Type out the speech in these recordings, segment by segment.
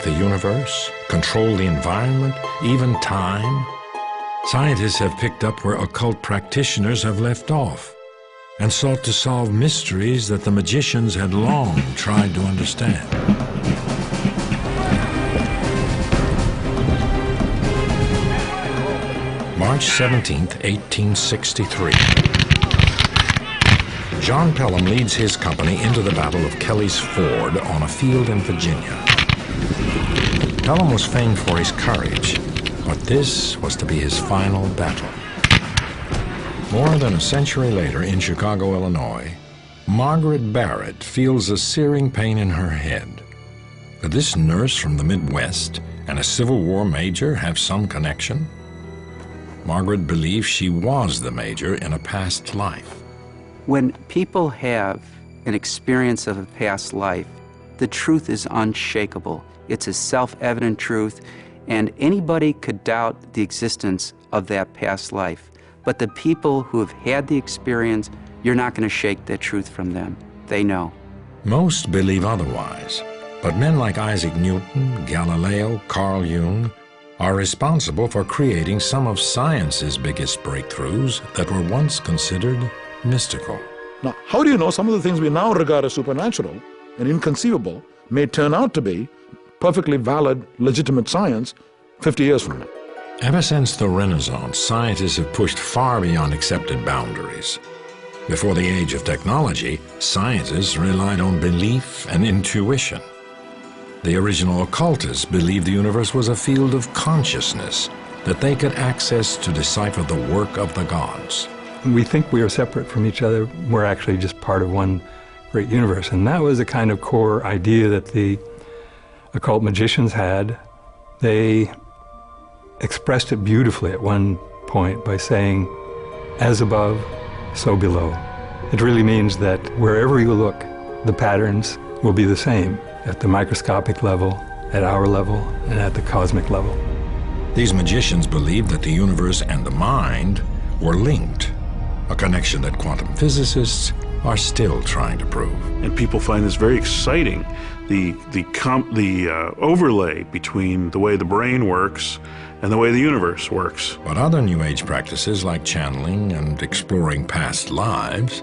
the universe, control the environment, even time? Scientists have picked up where occult practitioners have left off and sought to solve mysteries that the magicians had long tried to understand. March 17, 1863. John Pelham leads his company into the Battle of Kelly's Ford on a field in Virginia. Pelham was famed for his courage, but this was to be his final battle. More than a century later in Chicago, Illinois, Margaret Barrett feels a searing pain in her head. Could this nurse from the Midwest and a Civil War major have some connection? Margaret believes she was the major in a past life. When people have an experience of a past life, the truth is unshakable. It's a self-evident truth, and anybody could doubt the existence of that past life. But the people who have had the experience, you're not going to shake that truth from them. They know. Most believe otherwise, but men like Isaac Newton, Galileo, Carl Jung are responsible for creating some of science's biggest breakthroughs that were once considered mystical. Now, how do you know some of the things we now regard as supernatural and inconceivable may turn out to be perfectly valid, legitimate science 50 years from now? Ever since the Renaissance, scientists have pushed far beyond accepted boundaries. Before the age of technology, scientists relied on belief and intuition. The original occultists believed the universe was a field of consciousness that they could access to decipher the work of the gods. We think we are separate from each other. We're actually just part of one great universe. And that was the kind of core idea that the occult magicians had. They expressed it beautifully at one point by saying, as above, so below. It really means that wherever you look, the patterns will be the same at the microscopic level, at our level, and at the cosmic level. These magicians believed that the universe and the mind were linked, a connection that quantum physicists are still trying to prove. And people find this very exciting, the overlay between the way the brain works and the way the universe works. But other New Age practices like channeling and exploring past lives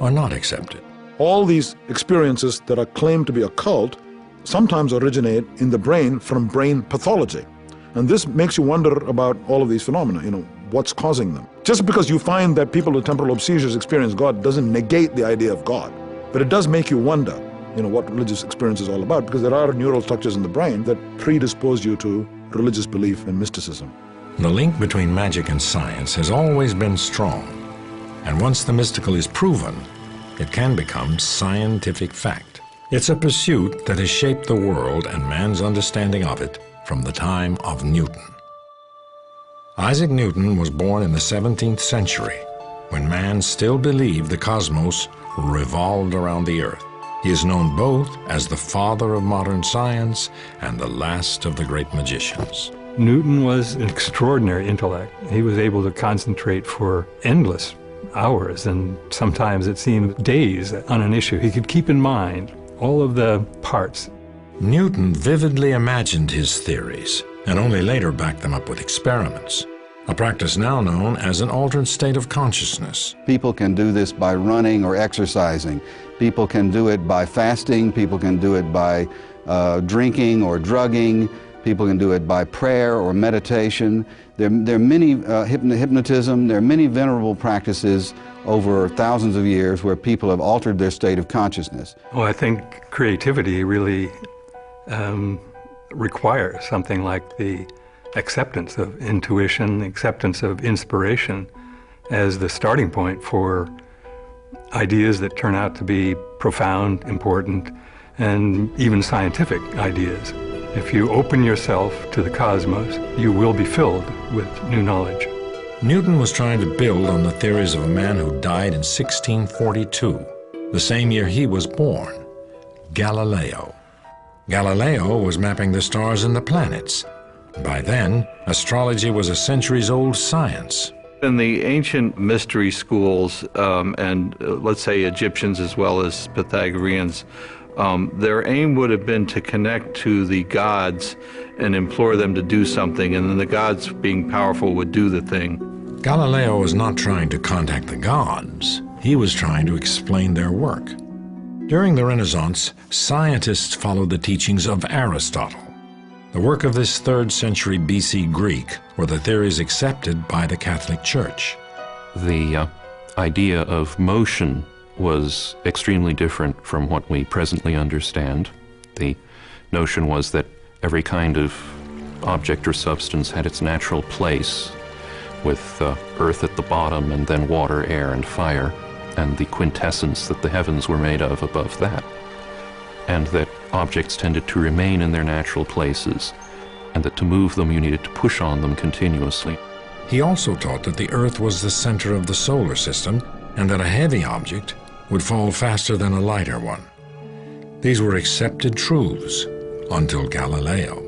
are not accepted. All these experiences that are claimed to be occult sometimes originate in the brain from brain pathology. And this makes you wonder about all of these phenomena, what's causing them. Just because you find that people with temporal lobe seizures experience God doesn't negate the idea of God. But it does make you wonder, what religious experience is all about, because there are neural structures in the brain that predispose you to religious belief and mysticism. The link between magic and science has always been strong. And once the mystical is proven, it can become scientific fact. It's a pursuit that has shaped the world and man's understanding of it from the time of Newton. Isaac Newton was born in the 17th century, when man still believed the cosmos revolved around the earth. He is known both as the father of modern science and the last of the great magicians. Newton was an extraordinary intellect. He was able to concentrate for endless hours, and sometimes it seemed days on an issue. He could keep in mind all of the parts. Newton vividly imagined his theories and only later backed them up with experiments, a practice now known as an altered state of consciousness. People can do this by running or exercising. People can do it by fasting. People can do it by drinking or drugging. People can do it by prayer or meditation. There are many hypnotism. There are many venerable practices over thousands of years where people have altered their state of consciousness. Well, I think creativity really requires something like the acceptance of intuition, acceptance of inspiration as the starting point for ideas that turn out to be profound, important, and even scientific ideas. If you open yourself to the cosmos, you will be filled with new knowledge. Newton was trying to build on the theories of a man who died in 1642, the same year he was born, Galileo. Galileo was mapping the stars and the planets. By then, astrology was a centuries-old science. In the ancient mystery schools, and let's say Egyptians as well as Pythagoreans, Their aim would have been to connect to the gods and implore them to do something, and then the gods, being powerful, would do the thing. Galileo was not trying to contact the gods. He was trying to explain their work. During the Renaissance, scientists followed the teachings of Aristotle. The work of this 3rd century BC Greek were the theories accepted by the Catholic Church. The idea of motion was extremely different from what we presently understand. The notion was that every kind of object or substance had its natural place, with earth at the bottom and then water, air, and fire, and the quintessence that the heavens were made of above that, and that objects tended to remain in their natural places, and that to move them you needed to push on them continuously. He also taught that the Earth was the center of the solar system and that a heavy object would fall faster than a lighter one. These were accepted truths until Galileo.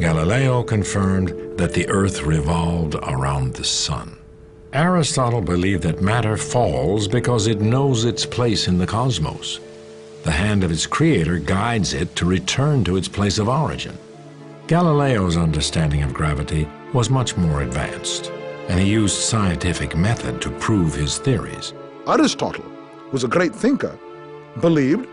Galileo confirmed that the Earth revolved around the sun. Aristotle believed that matter falls because it knows its place in the cosmos. The hand of its creator guides it to return to its place of origin. Galileo's understanding of gravity was much more advanced, and he used scientific method to prove his theories. Aristotle, who was a great thinker, believed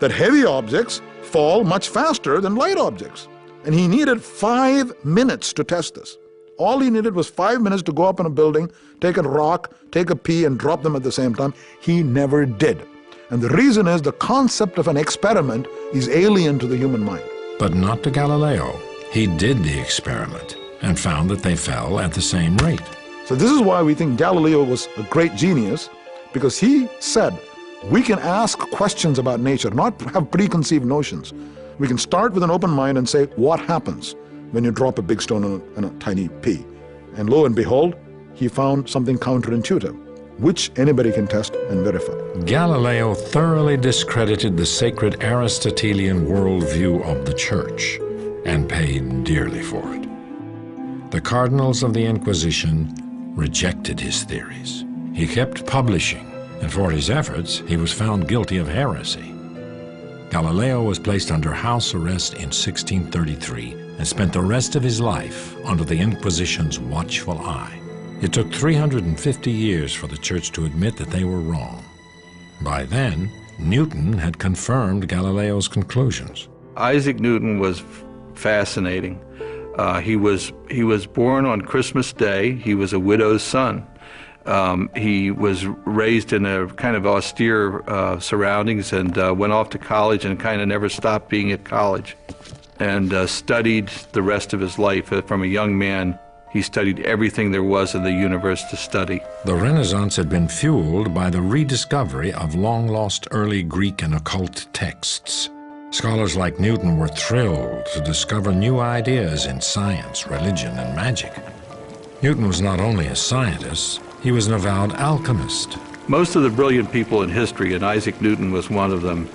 that heavy objects fall much faster than light objects. And he needed 5 minutes to test this. All he needed was 5 minutes to go up in a building, take a rock, take a pea, and drop them at the same time. He never did. And the reason is the concept of an experiment is alien to the human mind. But not to Galileo. He did the experiment and found that they fell at the same rate. So this is why we think Galileo was a great genius, because he said, we can ask questions about nature, not have preconceived notions. We can start with an open mind and say, what happens when you drop a big stone in a tiny pea? And lo and behold, he found something counterintuitive, which anybody can test and verify. Galileo thoroughly discredited the sacred Aristotelian worldview of the Church and paid dearly for it. The cardinals of the Inquisition rejected his theories. He kept publishing, and for his efforts, he was found guilty of heresy. Galileo was placed under house arrest in 1633 and spent the rest of his life under the Inquisition's watchful eye. It took 350 years for the Church to admit that they were wrong. By then, Newton had confirmed Galileo's conclusions. Isaac Newton was fascinating. He was born on Christmas Day. He was a widow's son. He was raised in a kind of austere surroundings and went off to college and kind of never stopped being at college, and studied the rest of his life. From a young man, he studied everything there was in the universe to study. The Renaissance had been fueled by the rediscovery of long-lost early Greek and occult texts. Scholars like Newton were thrilled to discover new ideas in science, religion, and magic. Newton was not only a scientist, he was an avowed alchemist. Most of the brilliant people in history, and Isaac Newton was one of them,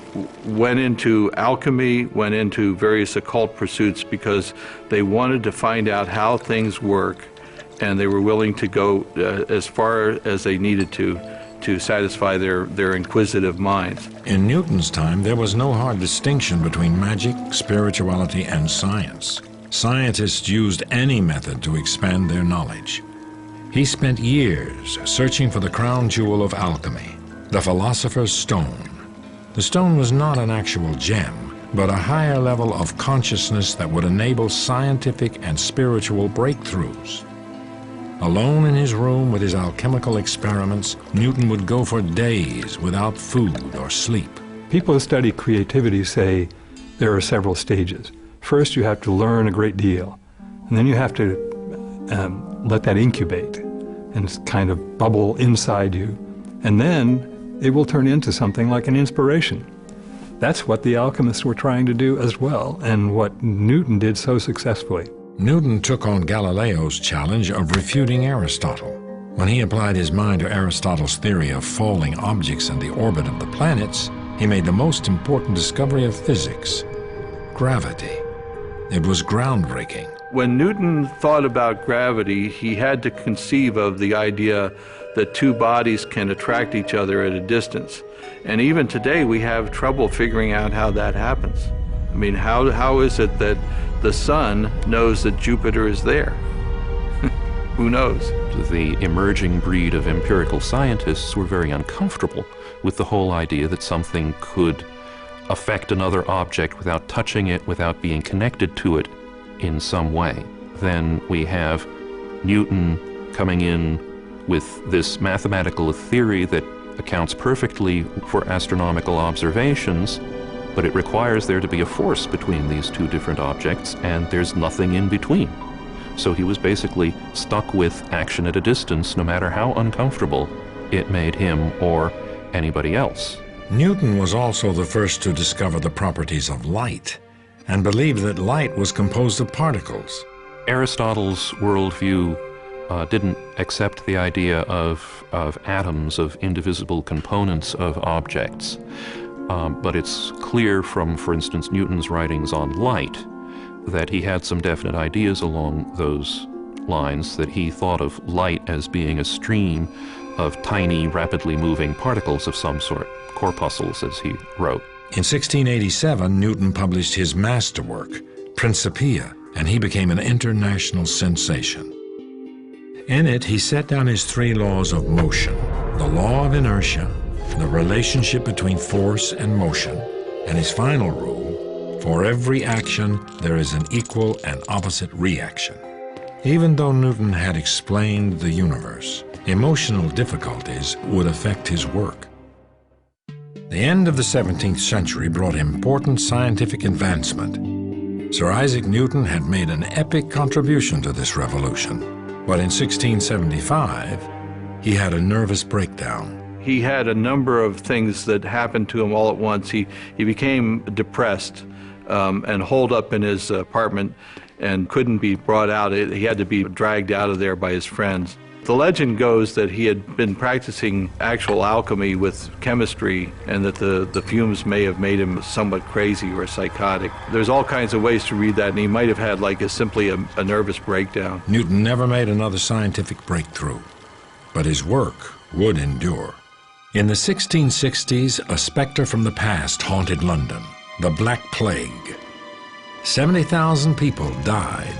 went into alchemy, went into various occult pursuits because they wanted to find out how things work, and they were willing to go as far as they needed to satisfy their inquisitive minds. In Newton's time, there was no hard distinction between magic, spirituality, and science. Scientists used any method to expand their knowledge. He spent years searching for the crown jewel of alchemy, the philosopher's stone. The stone was not an actual gem, but a higher level of consciousness that would enable scientific and spiritual breakthroughs. Alone in his room with his alchemical experiments, Newton would go for days without food or sleep. People who study creativity say there are several stages. First, you have to learn a great deal, and then you have to let that incubate and kind of bubble inside you, and then it will turn into something like an inspiration. That's what the alchemists were trying to do as well, and what Newton did so successfully. Newton took on Galileo's challenge of refuting Aristotle. When he applied his mind to Aristotle's theory of falling objects and the orbit of the planets, he made the most important discovery of physics: gravity. It was groundbreaking. When Newton thought about gravity, he had to conceive of the idea that two bodies can attract each other at a distance. And even today we have trouble figuring out how that happens. I mean, how is it that the sun knows that Jupiter is there? Who knows? The emerging breed of empirical scientists were very uncomfortable with the whole idea that something could affect another object without touching it, without being connected to it in some way. Then we have Newton coming in with this mathematical theory that accounts perfectly for astronomical observations, but it requires there to be a force between these two different objects, and there's nothing in between. So he was basically stuck with action at a distance, no matter how uncomfortable it made him or anybody else. Newton was also the first to discover the properties of light and believed that light was composed of particles. Aristotle's worldview didn't accept the idea of atoms, of indivisible components of objects. But it's clear from, for instance, Newton's writings on light that he had some definite ideas along those lines, that he thought of light as being a stream of tiny, rapidly moving particles of some sort, corpuscles, as he wrote. In 1687, Newton published his masterwork, Principia, and he became an international sensation. In it, he set down his three laws of motion: the law of inertia, the relationship between force and motion, and his final rule: for every action, there is an equal and opposite reaction. Even though Newton had explained the universe, emotional difficulties would affect his work. The end of the 17th century brought important scientific advancement. Sir Isaac Newton had made an epic contribution to this revolution, but in 1675, he had a nervous breakdown. He had a number of things that happened to him all at once. He became depressed and holed up in his apartment and couldn't be brought out. He had to be dragged out of there by his friends. The legend goes that he had been practicing actual alchemy with chemistry, and that the fumes may have made him somewhat crazy or psychotic. There's all kinds of ways to read that, and he might have had simply a nervous breakdown. Newton never made another scientific breakthrough, but his work would endure. In the 1660s, a specter from the past haunted London: the Black Plague. 70,000 people died.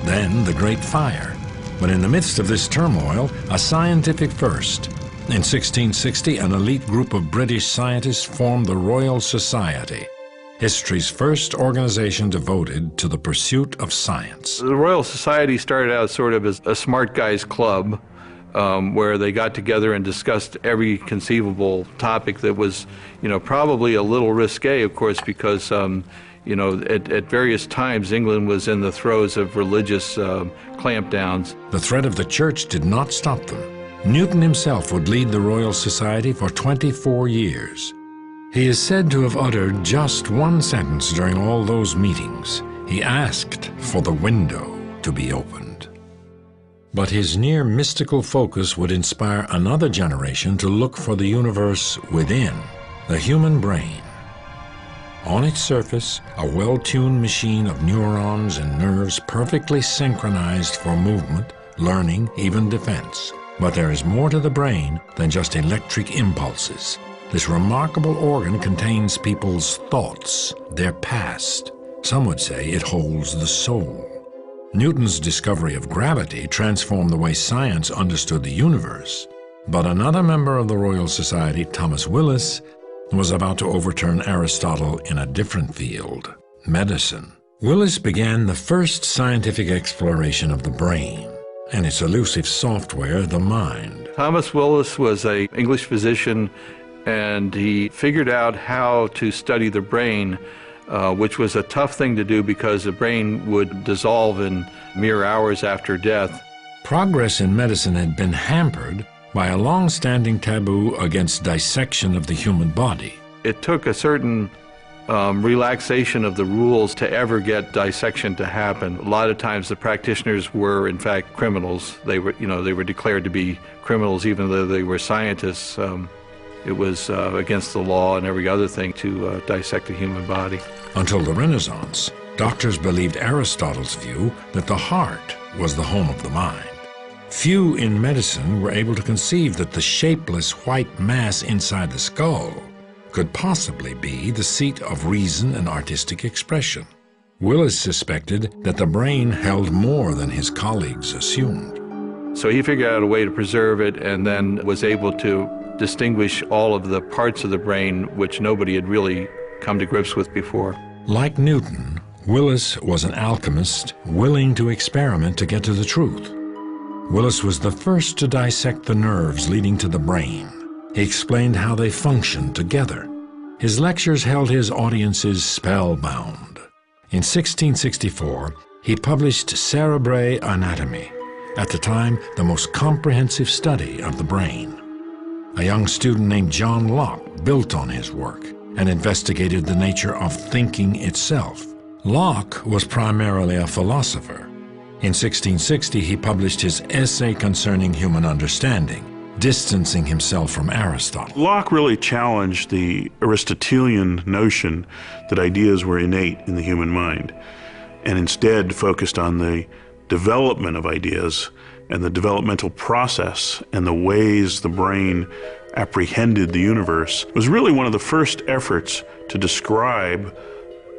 Then the Great Fire. But in the midst of this turmoil, a scientific first. In 1660, an elite group of British scientists formed the Royal Society, history's first organization devoted to the pursuit of science. The Royal Society started out sort of as a smart guys club, where they got together and discussed every conceivable topic that was, probably a little risque, of course, because at various times, England was in the throes of religious clampdowns. The threat of the church did not stop them. Newton himself would lead the Royal Society for 24 years. He is said to have uttered just one sentence during all those meetings. He asked for the window to be opened. But his near mystical focus would inspire another generation to look for the universe within, the human brain. On its surface, a well-tuned machine of neurons and nerves perfectly synchronized for movement, learning, even defense. But there is more to the brain than just electric impulses. This remarkable organ contains people's thoughts, their past. Some would say it holds the soul. Newton's discovery of gravity transformed the way science understood the universe. But another member of the Royal Society, Thomas Willis, was about to overturn Aristotle in a different field, medicine. Willis began the first scientific exploration of the brain and its elusive software, the mind. Thomas Willis was an English physician, and he figured out how to study the brain, which was a tough thing to do because the brain would dissolve in mere hours after death. Progress in medicine had been hampered by a long-standing taboo against dissection of the human body. It took a certain relaxation of the rules to ever get dissection to happen. A lot of times the practitioners were, in fact, criminals. They were declared to be criminals even though they were scientists. It was against the law and every other thing to dissect the human body. Until the Renaissance, doctors believed Aristotle's view that the heart was the home of the mind. Few in medicine were able to conceive that the shapeless white mass inside the skull could possibly be the seat of reason and artistic expression. Willis suspected that the brain held more than his colleagues assumed. So he figured out a way to preserve it and then was able to distinguish all of the parts of the brain which nobody had really come to grips with before. Like Newton, Willis was an alchemist willing to experiment to get to the truth. Willis was the first to dissect the nerves leading to the brain. He explained how they functioned together. His lectures held his audiences spellbound. In 1664, he published Cerebrae Anatomy, at the time the most comprehensive study of the brain. A young student named John Locke built on his work and investigated the nature of thinking itself. Locke was primarily a philosopher. In 1660, he published his Essay Concerning Human Understanding, distancing himself from Aristotle. Locke really challenged the Aristotelian notion that ideas were innate in the human mind, and instead focused on the development of ideas and the developmental process and the ways the brain apprehended the universe. It was really one of the first efforts to describe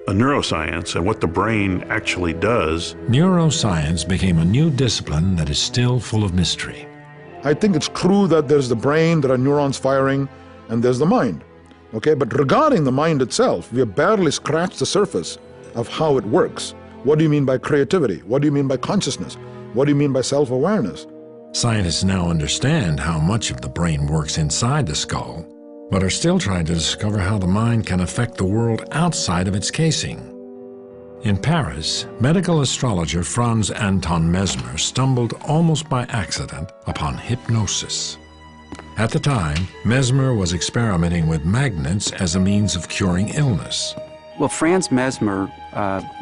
a neuroscience and what the brain actually does. Neuroscience became a new discipline that is still full of mystery. I think it's true that there's the brain, there are neurons firing, and there's the mind. Okay, but regarding the mind itself, we have barely scratched the surface of how it works. What do you mean by creativity? What do you mean by consciousness? What do you mean by self-awareness? Scientists now understand how much of the brain works inside the skull, but are still trying to discover how the mind can affect the world outside of its casing. In Paris, medical astrologer Franz Anton Mesmer stumbled almost by accident upon hypnosis. At the time, Mesmer was experimenting with magnets as a means of curing illness. Well, Franz Mesmer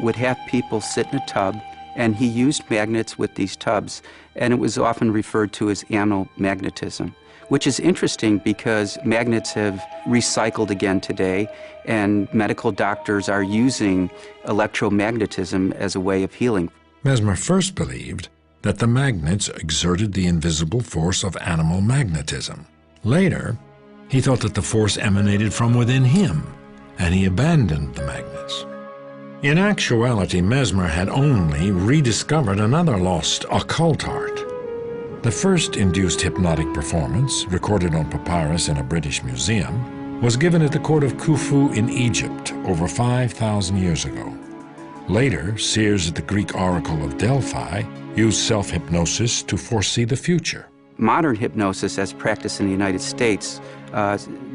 would have people sit in a tub, and he used magnets with these tubs, and it was often referred to as anomagnetism, which is interesting because magnets have recycled again today, and medical doctors are using electromagnetism as a way of healing. Mesmer first believed that the magnets exerted the invisible force of animal magnetism. Later, he thought that the force emanated from within him, and he abandoned the magnets. In actuality, Mesmer had only rediscovered another lost occult art. The first induced hypnotic performance, recorded on papyrus in a British museum, was given at the court of Khufu in Egypt over 5,000 years ago. Later, seers at the Greek oracle of Delphi used self-hypnosis to foresee the future. Modern hypnosis, as practiced in the United States,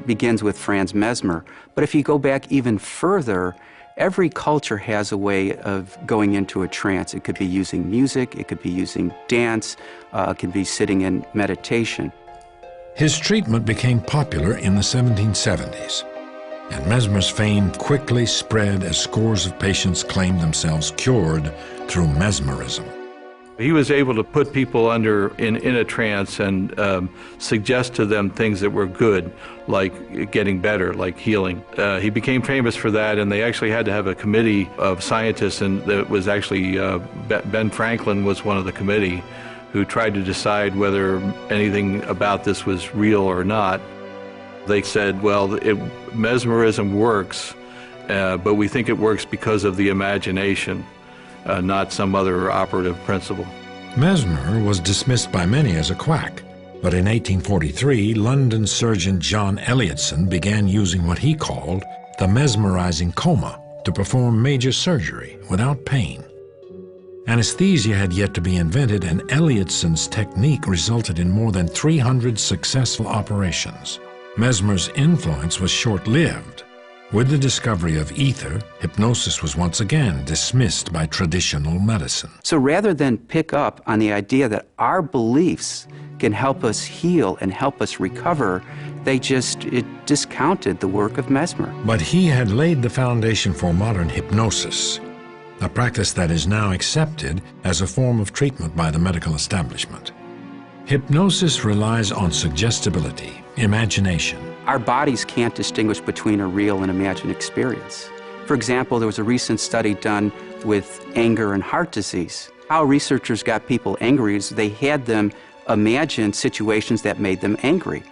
begins with Franz Mesmer. But if you go back even further, every culture has a way of going into a trance. It could be using music, it could be using dance, it could be sitting in meditation. His treatment became popular in the 1770s, and Mesmer's fame quickly spread as scores of patients claimed themselves cured through mesmerism. He was able to put people in a trance and suggest to them things that were good, like getting better, like healing. He became famous for that, and they actually had to have a committee of scientists, and that was actually Ben Franklin was one of the committee who tried to decide whether anything about this was real or not. They said, well, mesmerism works, but we think it works because of the imagination. Not some other operative principle. Mesmer was dismissed by many as a quack, but in 1843, London surgeon John Elliotson began using what he called the mesmerizing coma to perform major surgery without pain. Anesthesia had yet to be invented, and Elliotson's technique resulted in more than 300 successful operations. Mesmer's influence was short-lived. With the discovery of ether, hypnosis was once again dismissed by traditional medicine. So rather than pick up on the idea that our beliefs can help us heal and help us recover, it discounted the work of Mesmer. But he had laid the foundation for modern hypnosis, a practice that is now accepted as a form of treatment by the medical establishment. Hypnosis relies on suggestibility, imagination. Our bodies can't distinguish between a real and imagined experience. For example, there was a recent study done with anger and heart disease. How researchers got people angry is they had them imagine situations that made them angry.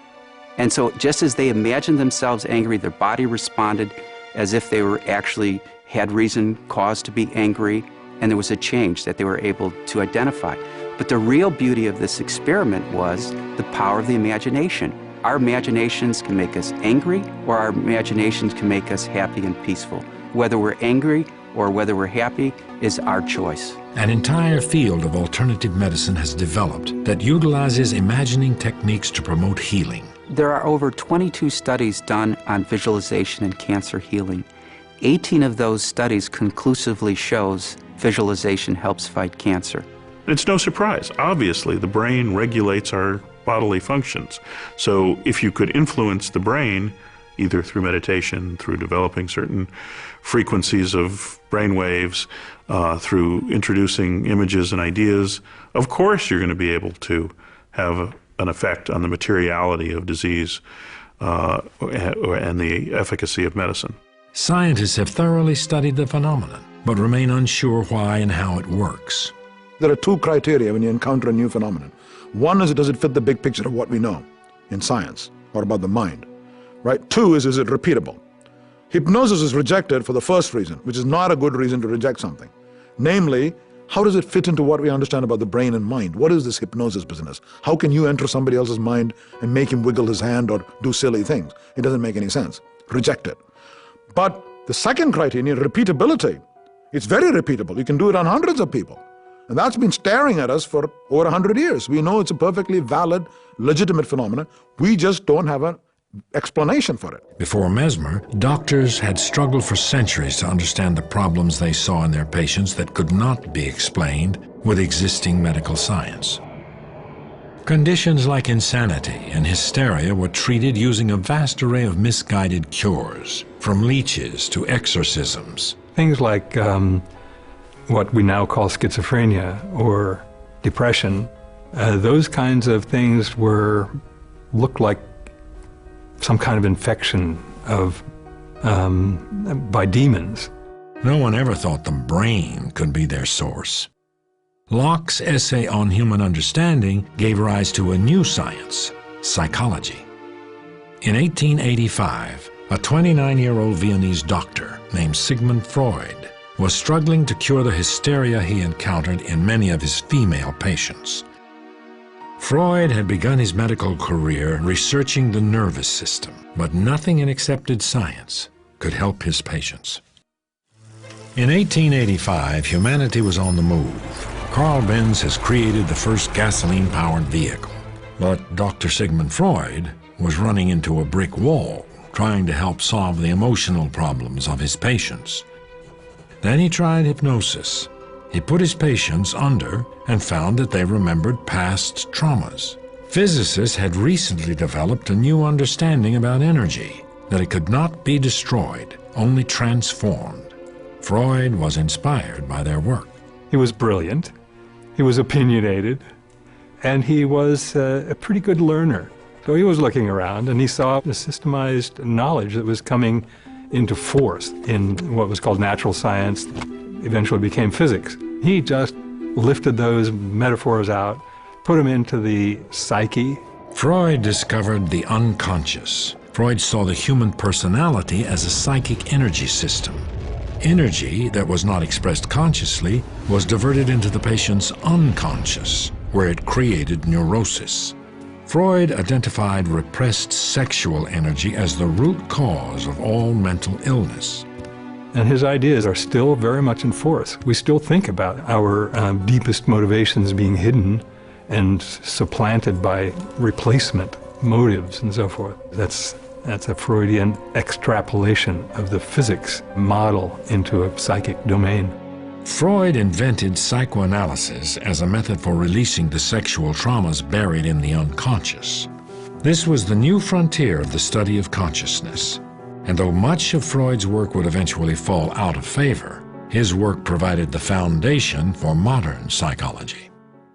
And so just as they imagined themselves angry, their body responded as if they were actually had reason, cause to be angry, and there was a change that they were able to identify. But the real beauty of this experiment was the power of the imagination. Our imaginations can make us angry, or our imaginations can make us happy and peaceful. Whether we're angry or whether we're happy is our choice. An entire field of alternative medicine has developed that utilizes imagining techniques to promote healing. There are over 22 studies done on visualization and cancer healing. 18 of those studies conclusively shows visualization helps fight cancer. It's no surprise. Obviously, the brain regulates our bodily functions. So if you could influence the brain, either through meditation, through developing certain frequencies of brain waves, through introducing images and ideas, of course you're going to be able to have an effect on the materiality of disease and the efficacy of medicine. Scientists have thoroughly studied the phenomenon, but remain unsure why and how it works. There are two criteria when you encounter a new phenomenon. One is, does it fit the big picture of what we know in science or about the mind, right? Two is it repeatable? Hypnosis is rejected for the first reason, which is not a good reason to reject something. Namely, how does it fit into what we understand about the brain and mind? What is this hypnosis business? How can you enter somebody else's mind and make him wiggle his hand or do silly things? It doesn't make any sense. Reject it. But the second criterion, repeatability. It's very repeatable. You can do it on hundreds of people. And that's been staring at us for over 100 years. We know it's a perfectly valid, legitimate phenomenon. We just don't have an explanation for it. Before Mesmer, doctors had struggled for centuries to understand the problems they saw in their patients that could not be explained with existing medical science. Conditions like insanity and hysteria were treated using a vast array of misguided cures, from leeches to exorcisms. Things like what we now call schizophrenia or depression, those kinds of things looked like some kind of infection by demons. No one ever thought the brain could be their source. Locke's essay on human understanding gave rise to a new science, psychology. In 1885, a 29-year-old Viennese doctor named Sigmund Freud was struggling to cure the hysteria he encountered in many of his female patients. Freud had begun his medical career researching the nervous system, but nothing in accepted science could help his patients. In 1885, humanity was on the move. Carl Benz has created the first gasoline-powered vehicle. But Dr. Sigmund Freud was running into a brick wall trying to help solve the emotional problems of his patients. Then he tried hypnosis. He put his patients under and found that they remembered past traumas. Physicists had recently developed a new understanding about energy, that it could not be destroyed, only transformed. Freud was inspired by their work. He was brilliant, he was opinionated, and he was a pretty good learner. So he was looking around and he saw the systemized knowledge that was coming into force in what was called natural science, eventually became physics. He just lifted those metaphors out, put them into the psyche. Freud discovered the unconscious. Freud saw the human personality as a psychic energy system. Energy that was not expressed consciously was diverted into the patient's unconscious, where it created neurosis. Freud identified repressed sexual energy as the root cause of all mental illness. And his ideas are still very much in force. We still think about our deepest motivations being hidden and supplanted by replacement motives and so forth. That's a Freudian extrapolation of the physics model into a psychic domain. Freud invented psychoanalysis as a method for releasing the sexual traumas buried in the unconscious. This was the new frontier of the study of consciousness. And though much of Freud's work would eventually fall out of favor, his work provided the foundation for modern psychology.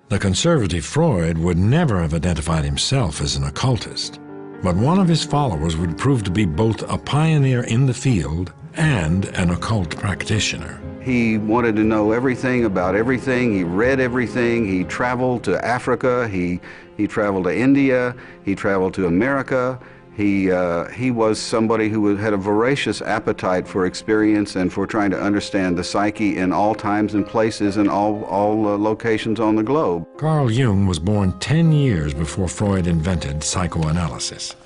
The conservative Freud would never have identified himself as an occultist, but one of his followers would prove to be both a pioneer in the field and an occult practitioner. He wanted to know everything about everything. He read everything. He traveled to Africa. He traveled to India. He traveled to America. He was somebody who had a voracious appetite for experience and for trying to understand the psyche in all times and places and all locations on the globe. Carl Jung was born 10 years before Freud invented psychoanalysis.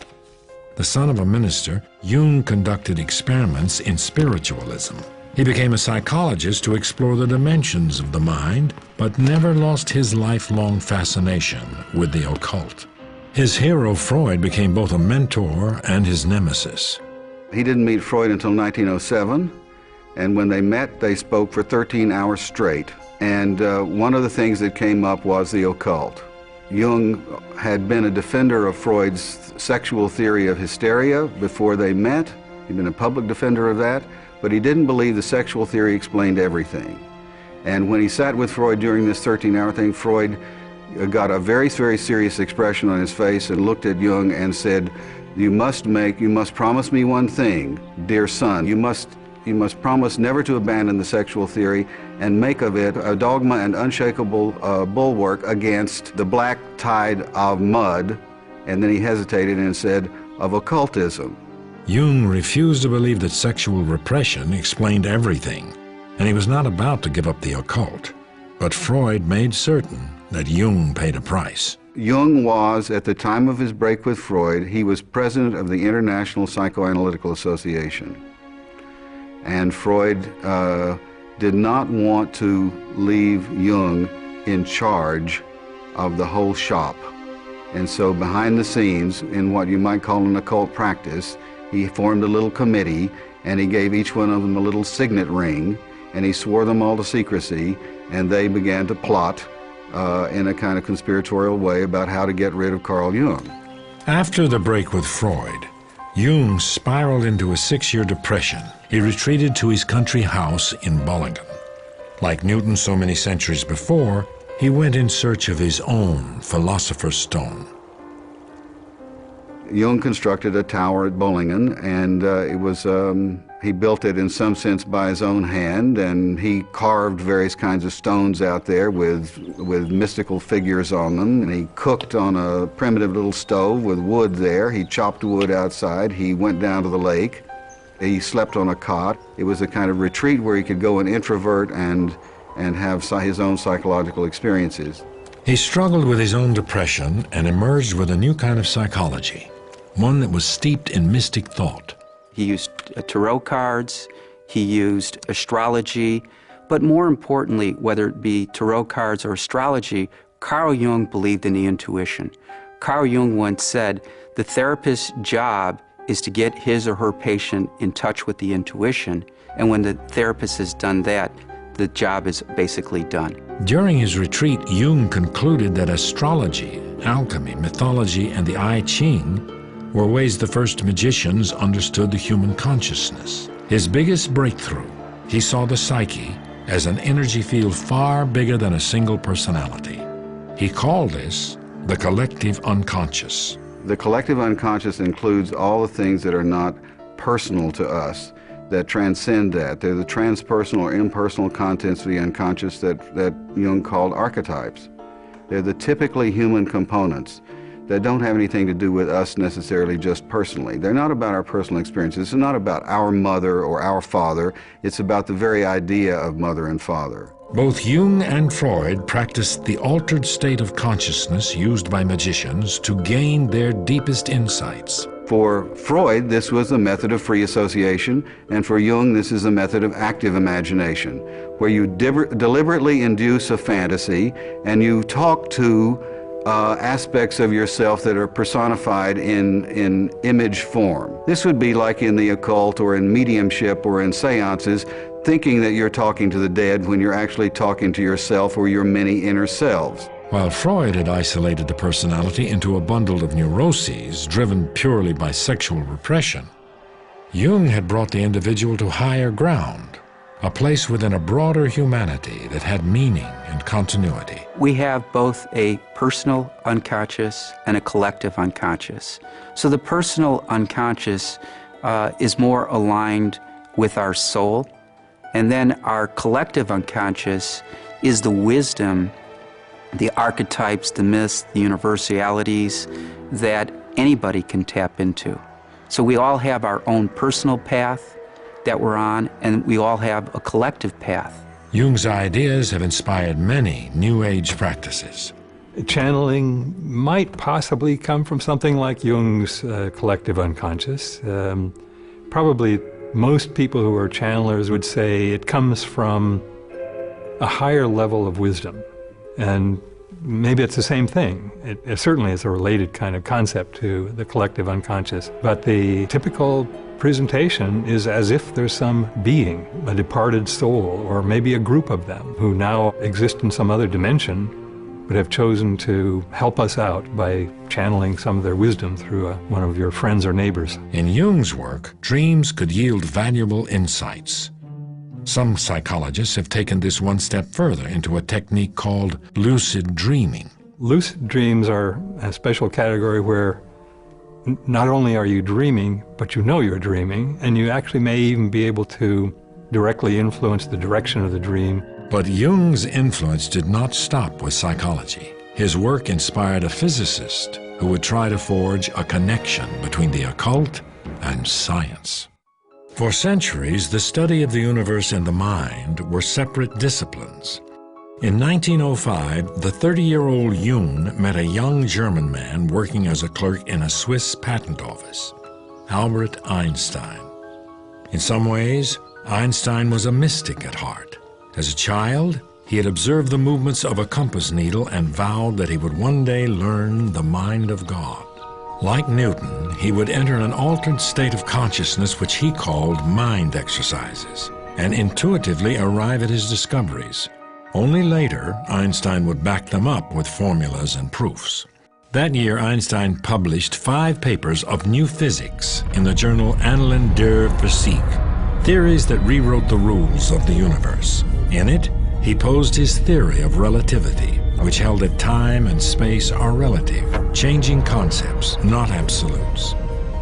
The son of a minister, Jung conducted experiments in spiritualism. He became a psychologist to explore the dimensions of the mind, but never lost his lifelong fascination with the occult. His hero, Freud, became both a mentor and his nemesis. He didn't meet Freud until 1907, and when they met, they spoke for 13 hours straight. And one of the things that came up was the occult. Jung had been a defender of Freud's sexual theory of hysteria before they met. He'd been a public defender of that, but he didn't believe the sexual theory explained everything. And when he sat with Freud during this 13-hour thing, Freud got a very, very serious expression on his face and looked at Jung and said, you must promise me one thing, dear son. You must promise never to abandon the sexual theory and make of it a dogma and unshakable bulwark against the black tide of mud. And then he hesitated and said, of occultism. Jung refused to believe that sexual repression explained everything, and he was not about to give up the occult. But Freud made certain that Jung paid a price. Jung was, at the time of his break with Freud, he was president of the International Psychoanalytical Association. And Freud did not want to leave Jung in charge of the whole shop. And so behind the scenes, in what you might call an occult practice, he formed a little committee, and he gave each one of them a little signet ring, and he swore them all to secrecy, and they began to plot in a kind of conspiratorial way about how to get rid of Carl Jung. After the break with Freud, Jung spiraled into a 6-year depression. He retreated to his country house in Bollingen. Like Newton so many centuries before, he went in search of his own philosopher's stone. Jung constructed a tower at Bollingen, and he built it in some sense by his own hand, and he carved various kinds of stones out there with mystical figures on them, and he cooked on a primitive little stove with wood there. He chopped wood outside. He went down to the lake. He slept on a cot. It was a kind of retreat where he could go and introvert and have his own psychological experiences. He struggled with his own depression and emerged with a new kind of psychology, one that was steeped in mystic thought. He used tarot cards, he used astrology, but more importantly, whether it be tarot cards or astrology, Carl Jung believed in the intuition. Carl Jung once said, the therapist's job is to get his or her patient in touch with the intuition, and when the therapist has done that, the job is basically done. During his retreat, Jung concluded that astrology, alchemy, mythology, and the I Ching were ways the first magicians understood the human consciousness. His biggest breakthrough, he saw the psyche as an energy field far bigger than a single personality. He called this the collective unconscious. The collective unconscious includes all the things that are not personal to us, that transcend that. They're the transpersonal or impersonal contents of the unconscious that Jung called archetypes. They're the typically human components that don't have anything to do with us necessarily just personally. They're not about our personal experiences. It's not about our mother or our father. It's about the very idea of mother and father. Both Jung and Freud practiced the altered state of consciousness used by magicians to gain their deepest insights. For Freud, this was a method of free association, and for Jung, this is a method of active imagination, where you deliberately induce a fantasy and you talk to aspects of yourself that are personified in image form. This would be like in the occult or in mediumship or in seances, thinking that you're talking to the dead when you're actually talking to yourself or your many inner selves. While Freud had isolated the personality into a bundle of neuroses driven purely by sexual repression, Jung had brought the individual to higher ground, a place within a broader humanity that had meaning and continuity. We have both a personal unconscious and a collective unconscious. So the personal unconscious is more aligned with our soul, And then our collective unconscious is the wisdom, the archetypes, the myths, the universalities that anybody can tap into. So we all have our own personal path that we're on, and we all have a collective path. Jung's ideas have inspired many New Age practices. Channeling might possibly come from something like Jung's collective unconscious. Probably most people who are channelers would say it comes from a higher level of wisdom. And maybe it's the same thing. It certainly is a related kind of concept to the collective unconscious. But the typical presentation is as if there's some being, a departed soul, or maybe a group of them who now exist in some other dimension, but have chosen to help us out by channeling some of their wisdom through one of your friends or neighbors. In Jung's work, dreams could yield valuable insights. Some psychologists have taken this one step further into a technique called lucid dreaming. Lucid dreams are a special category where not only are you dreaming, but you know you're dreaming, and you actually may even be able to directly influence the direction of the dream. But Jung's influence did not stop with psychology. His work inspired a physicist who would try to forge a connection between the occult and science. For centuries, the study of the universe and the mind were separate disciplines. In 1905, the 30-year-old Jung met a young German man working as a clerk in a Swiss patent office, Albert Einstein. In some ways, Einstein was a mystic at heart. As a child, he had observed the movements of a compass needle and vowed that he would one day learn the mind of God. Like Newton, he would enter an altered state of consciousness which he called mind exercises, and intuitively arrive at his discoveries. Only later, Einstein would back them up with formulas and proofs. That year, Einstein published 5 papers of new physics in the journal Annalen der Physik, theories that rewrote the rules of the universe. In it, he posed his theory of relativity, which held that time and space are relative, changing concepts, not absolutes.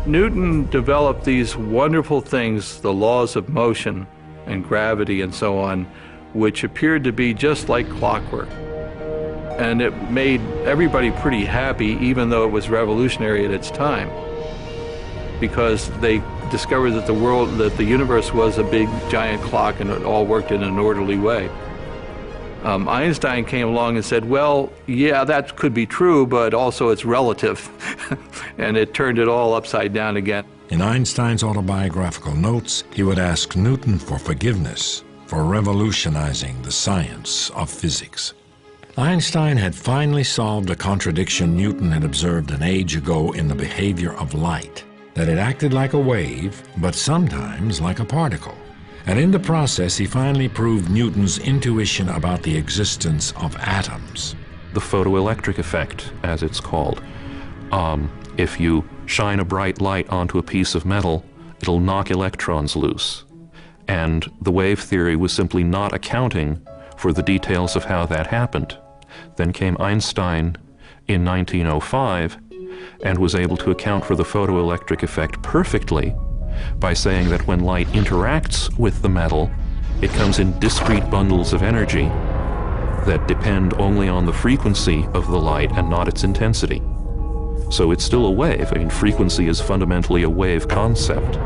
Newton developed these wonderful things, the laws of motion and gravity and so on, which appeared to be just like clockwork. And it made everybody pretty happy, even though it was revolutionary at its time, because they discovered that the universe was a big giant clock and it all worked in an orderly way. Einstein came along and said, well, yeah, that could be true, but also it's relative. And it turned it all upside down again. In Einstein's autobiographical notes, he would ask Newton for forgiveness for revolutionizing the science of physics. Einstein had finally solved a contradiction Newton had observed an age ago in the behavior of light, that it acted like a wave, but sometimes like a particle. And in the process, he finally proved Newton's intuition about the existence of atoms. The photoelectric effect, as it's called. If you shine a bright light onto a piece of metal, it'll knock electrons loose. And the wave theory was simply not accounting for the details of how that happened. Then came Einstein in 1905 and was able to account for the photoelectric effect perfectly by saying that when light interacts with the metal, it comes in discrete bundles of energy that depend only on the frequency of the light and not its intensity. So it's still a wave. I mean, frequency is fundamentally a wave concept,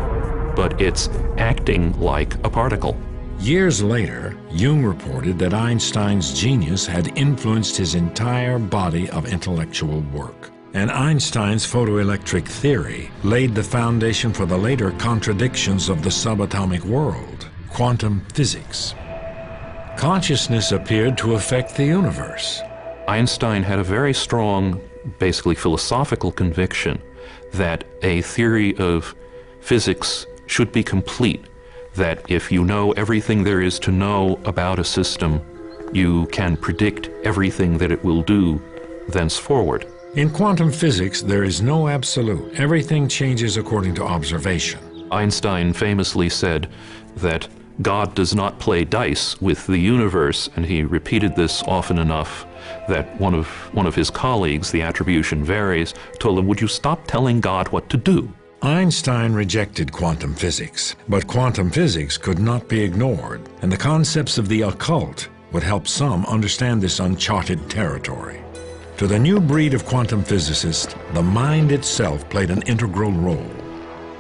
but it's acting like a particle. Years later, Jung reported that Einstein's genius had influenced his entire body of intellectual work. And Einstein's photoelectric theory laid the foundation for the later contradictions of the subatomic world, quantum physics. Consciousness appeared to affect the universe. Einstein had a very strong, basically philosophical conviction that a theory of physics should be complete, that if you know everything there is to know about a system, you can predict everything that it will do thenceforward. In quantum physics, there is no absolute. Everything changes according to observation. Einstein famously said that God does not play dice with the universe, and he repeated this often enough that one of his colleagues, the attribution varies, told him, would you stop telling God what to do? Einstein rejected quantum physics, but quantum physics could not be ignored, and the concepts of the occult would help some understand this uncharted territory. To the new breed of quantum physicists, the mind itself played an integral role.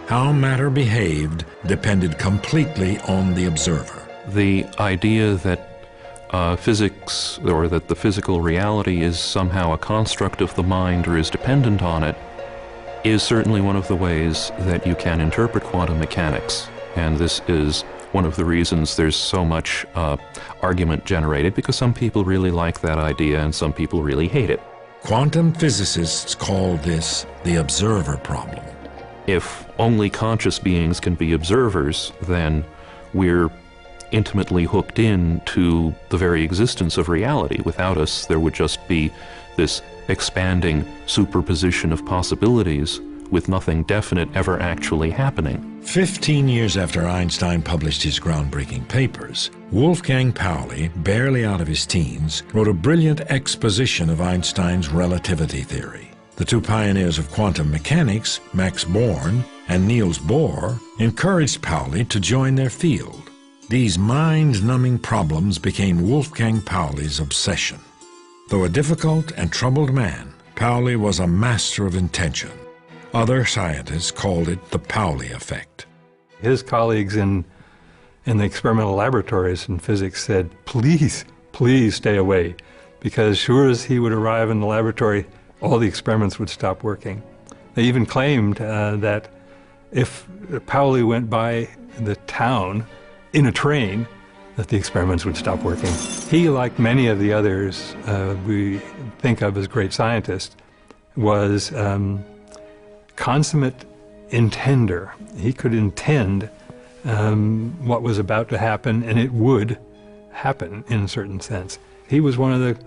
How matter behaved depended completely on the observer. The idea that physics, or that the physical reality is somehow a construct of the mind or is dependent on it, is certainly one of the ways that you can interpret quantum mechanics. And this is one of the reasons there's so much argument generated, because some people really like that idea and some people really hate it. Quantum physicists call this the observer problem. If only conscious beings can be observers, then we're intimately hooked in to the very existence of reality. Without us, there would just be this expanding superposition of possibilities with nothing definite ever actually happening. 15 years after Einstein published his groundbreaking papers, Wolfgang Pauli, barely out of his teens, wrote a brilliant exposition of Einstein's relativity theory. The two pioneers of quantum mechanics, Max Born and Niels Bohr, encouraged Pauli to join their field. These mind-numbing problems became Wolfgang Pauli's obsession. Though a difficult and troubled man, Pauli was a master of intention. Other scientists called it the Pauli effect. His colleagues in the experimental laboratories in physics said, please, please stay away, because sure as he would arrive in the laboratory, all the experiments would stop working. They even claimed that if Pauli went by the town in a train, that the experiments would stop working. He, like many of the others we think of as great scientists, was consummate intender. He could intend what was about to happen, and it would happen in a certain sense. He was one of the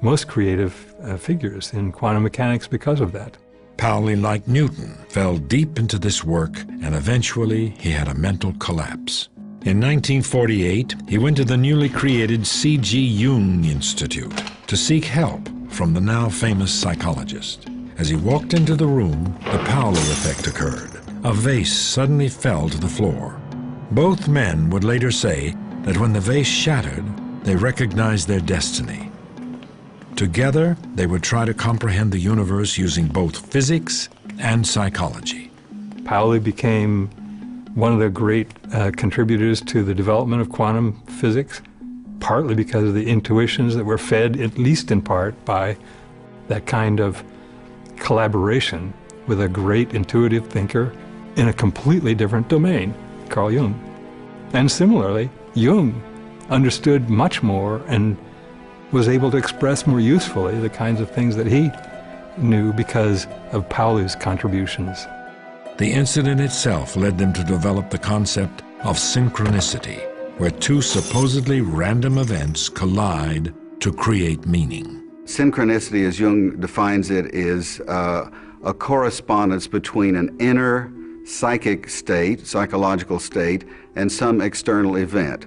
most creative figures in quantum mechanics because of that. Pauli, like Newton, fell deep into this work, and eventually he had a mental collapse. In 1948, he went to the newly created C.G. Jung Institute to seek help from the now famous psychologist. As he walked into the room, the Pauli effect occurred. A vase suddenly fell to the floor. Both men would later say that when the vase shattered, they recognized their destiny. Together, they would try to comprehend the universe using both physics and psychology. Pauli became one of the great contributors to the development of quantum physics, partly because of the intuitions that were fed, at least in part, by that kind of collaboration with a great intuitive thinker in a completely different domain, Carl Jung. And similarly, Jung understood much more and was able to express more usefully the kinds of things that he knew because of Pauli's contributions. The incident itself led them to develop the concept of synchronicity, where two supposedly random events collide to create meaning. Synchronicity, as Jung defines it, is a correspondence between an inner psychic state, psychological state, and some external event.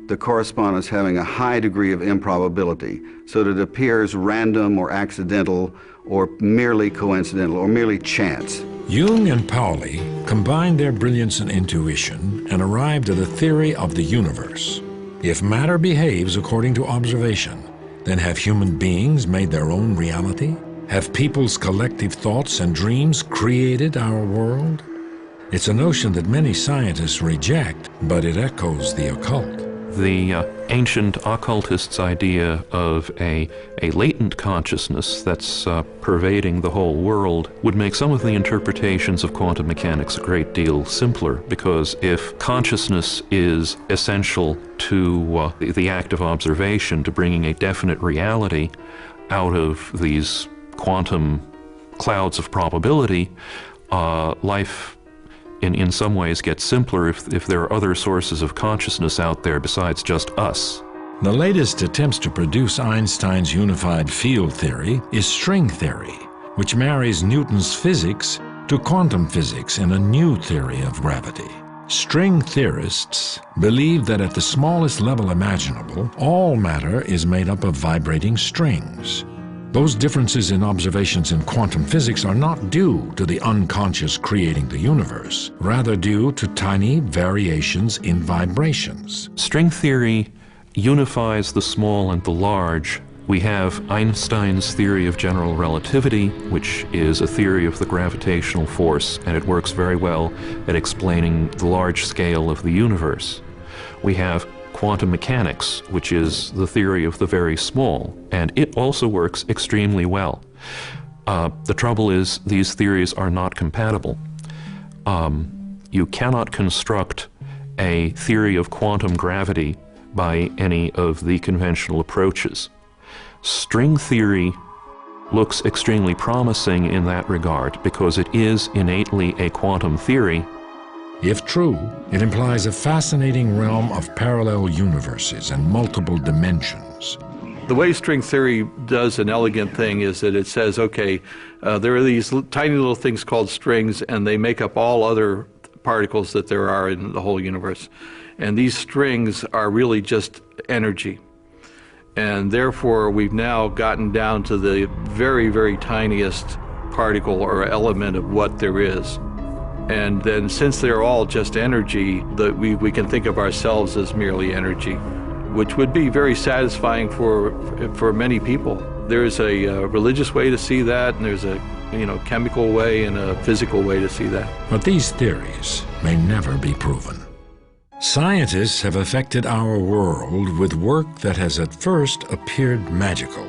The correspondence having a high degree of improbability, so that it appears random or accidental or merely coincidental or merely chance. Jung and Pauli combined their brilliance and intuition and arrived at a theory of the universe. If matter behaves according to observation, then have human beings made their own reality? Have people's collective thoughts and dreams created our world? It's a notion that many scientists reject, but it echoes the occult. The ancient occultists' idea of a latent consciousness that's pervading the whole world would make some of the interpretations of quantum mechanics a great deal simpler, because if consciousness is essential to the act of observation, to bringing a definite reality out of these quantum clouds of probability, life in some ways gets simpler if there are other sources of consciousness out there besides just us. The latest attempts to produce Einstein's unified field theory is string theory, which marries Newton's physics to quantum physics in a new theory of gravity. String theorists believe that at the smallest level imaginable, all matter is made up of vibrating strings. Those differences in observations in quantum physics are not due to the unconscious creating the universe, rather due to tiny variations in vibrations. String theory unifies the small and the large. We have Einstein's theory of general relativity, which is a theory of the gravitational force, and it works very well at explaining the large scale of the universe. We have quantum mechanics, which is the theory of the very small, and it also works extremely well. The trouble is these theories are not compatible. You cannot construct a theory of quantum gravity by any of the conventional approaches. String theory looks extremely promising in that regard because it is innately a quantum theory. If true, it implies a fascinating realm of parallel universes and multiple dimensions. The way string theory does an elegant thing is that it says, okay, there are these tiny little things called strings, and they make up all other particles that there are in the whole universe. And these strings are really just energy. And therefore, we've now gotten down to the very, very tiniest particle or element of what there is. And then since they're all just energy, that we can think of ourselves as merely energy, which would be very satisfying for many people. There's a religious way to see that, and there's a chemical way and a physical way to see that. But these theories may never be proven. Scientists have affected our world with work that has at first appeared magical.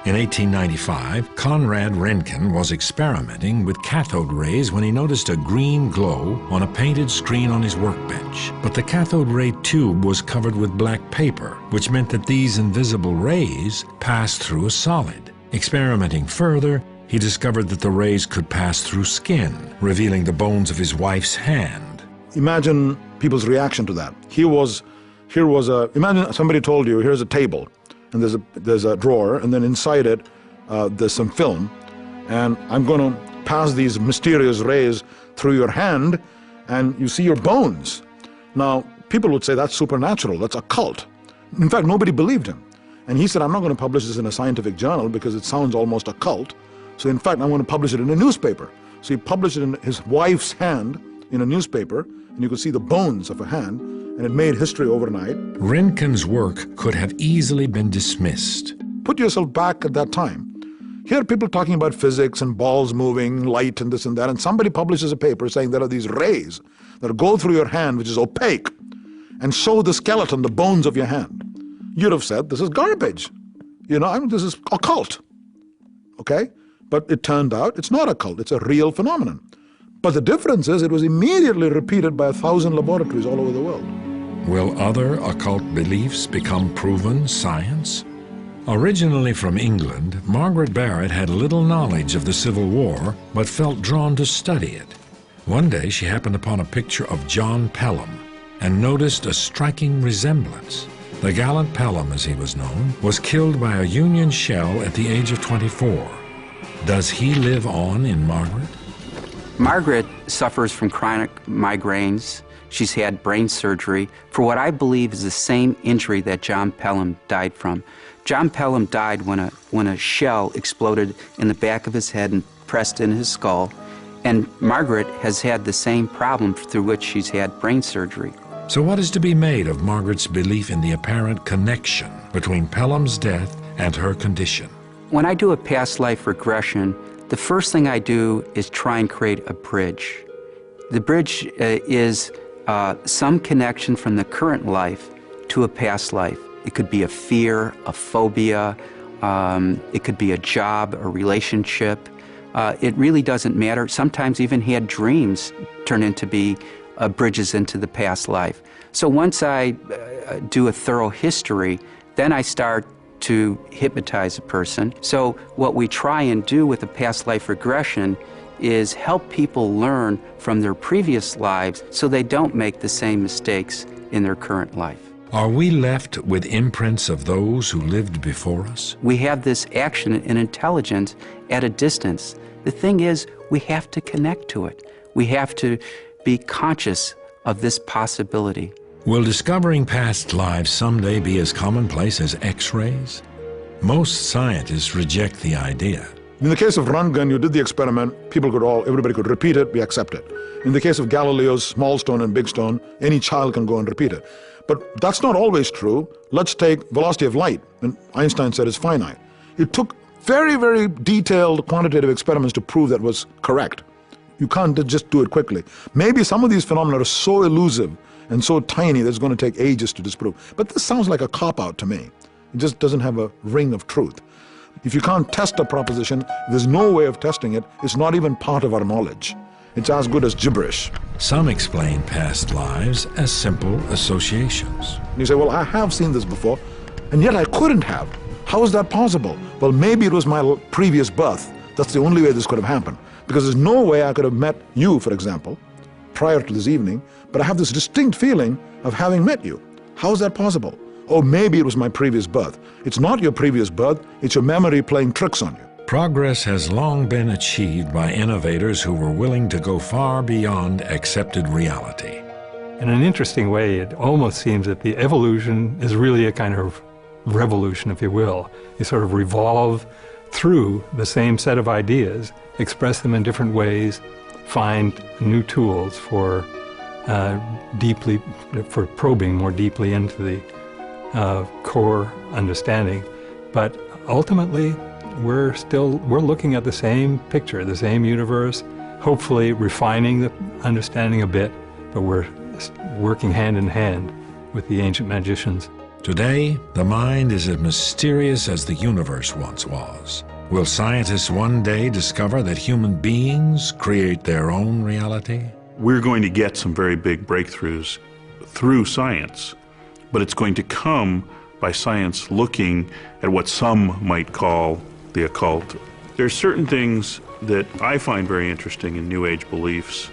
In 1895, Conrad Röntgen was experimenting with cathode rays when he noticed a green glow on a painted screen on his workbench. But the cathode ray tube was covered with black paper, which meant that these invisible rays passed through a solid. Experimenting further, he discovered that the rays could pass through skin, revealing the bones of his wife's hand. Imagine people's reaction to that. Imagine somebody told you, here's a table, and there's a drawer, and then inside it, there's some film, and I'm going to pass these mysterious rays through your hand, and you see your bones. Now, people would say that's supernatural, that's occult. In fact, nobody believed him. And he said, I'm not going to publish this in a scientific journal because it sounds almost occult. So in fact, I'm going to publish it in a newspaper. So he published it in his wife's hand in a newspaper, and you could see the bones of a hand, and it made history overnight. Röntgen's work could have easily been dismissed. Put yourself back at that time. Here are people talking about physics and balls moving, light and this and that, and somebody publishes a paper saying there are these rays that go through your hand, which is opaque, and show the skeleton, the bones of your hand. You'd have said, this is garbage. This is occult. Okay? But it turned out it's not occult, it's a real phenomenon. But the difference is it was immediately repeated by 1,000 laboratories all over the world. Will other occult beliefs become proven science? Originally from England, Margaret Barrett had little knowledge of the Civil War, but felt drawn to study it. One day she happened upon a picture of John Pelham and noticed a striking resemblance. The gallant Pelham, as he was known, was killed by a Union shell at the age of 24. Does he live on in Margaret? Margaret suffers from chronic migraines. She's had brain surgery for what I believe is the same injury that John Pelham died from. John Pelham died when a shell exploded in the back of his head and pressed in his skull. And Margaret has had the same problem through which she's had brain surgery. So what is to be made of Margaret's belief in the apparent connection between Pelham's death and her condition? When I do a past life regression, the first thing I do is try and create a bridge. The bridge is some connection from the current life to a past life. It could be a fear, a phobia, it could be a job, a relationship. It really doesn't matter. Sometimes even had dreams turn into be bridges into the past life. So once I do a thorough history, then I start to hypnotize a person. So what we try and do with a past life regression is help people learn from their previous lives so they don't make the same mistakes in their current life. Are we left with imprints of those who lived before us? We have this action and intelligence at a distance. The thing is, we have to connect to it. We have to be conscious of this possibility. Will discovering past lives someday be as commonplace as X-rays? Most scientists reject the idea. In the case of run gun, you did the experiment, everybody could repeat it, we accept it. In the case of Galileo's small stone and big stone, any child can go and repeat it. But that's not always true. Let's take velocity of light, and Einstein said it's finite. It took very, very detailed quantitative experiments to prove that was correct. You can't just do it quickly. Maybe some of these phenomena are so elusive and so tiny that it's going to take ages to disprove. But this sounds like a cop-out to me. It just doesn't have a ring of truth. If you can't test a proposition, there's no way of testing it. It's not even part of our knowledge. It's as good as gibberish. Some explain past lives as simple associations. And you say, well, I have seen this before, and yet I couldn't have. How is that possible? Well, maybe it was my previous birth. That's the only way this could have happened. Because there's no way I could have met you, for example, prior to this evening, but I have this distinct feeling of having met you. How is that possible? Oh, maybe it was my previous birth. It's not your previous birth, it's your memory playing tricks on you. Progress has long been achieved by innovators who were willing to go far beyond accepted reality. In an interesting way, it almost seems that the evolution is really a kind of revolution, if you will. You sort of revolve through the same set of ideas, express them in different ways, find new tools for probing more deeply into the core understanding. But ultimately, we're looking at the same picture, the same universe, hopefully refining the understanding a bit, but we're working hand in hand with the ancient magicians. Today, the mind is as mysterious as the universe once was. Will scientists one day discover that human beings create their own reality? We're going to get some very big breakthroughs through science, but it's going to come by science looking at what some might call the occult. There are certain things that I find very interesting in New Age beliefs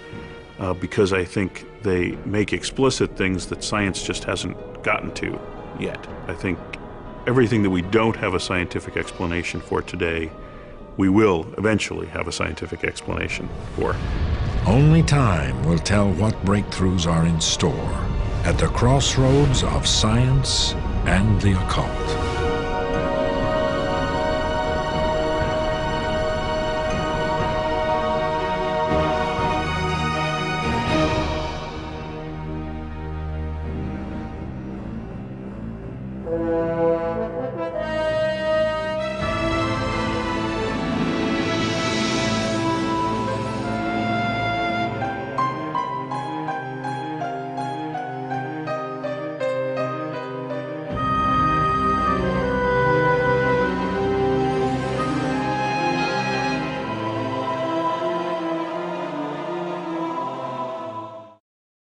because I think they make explicit things that science just hasn't gotten to yet. I think everything that we don't have a scientific explanation for today, we will eventually have a scientific explanation for. Only time will tell what breakthroughs are in store at the crossroads of science and the occult.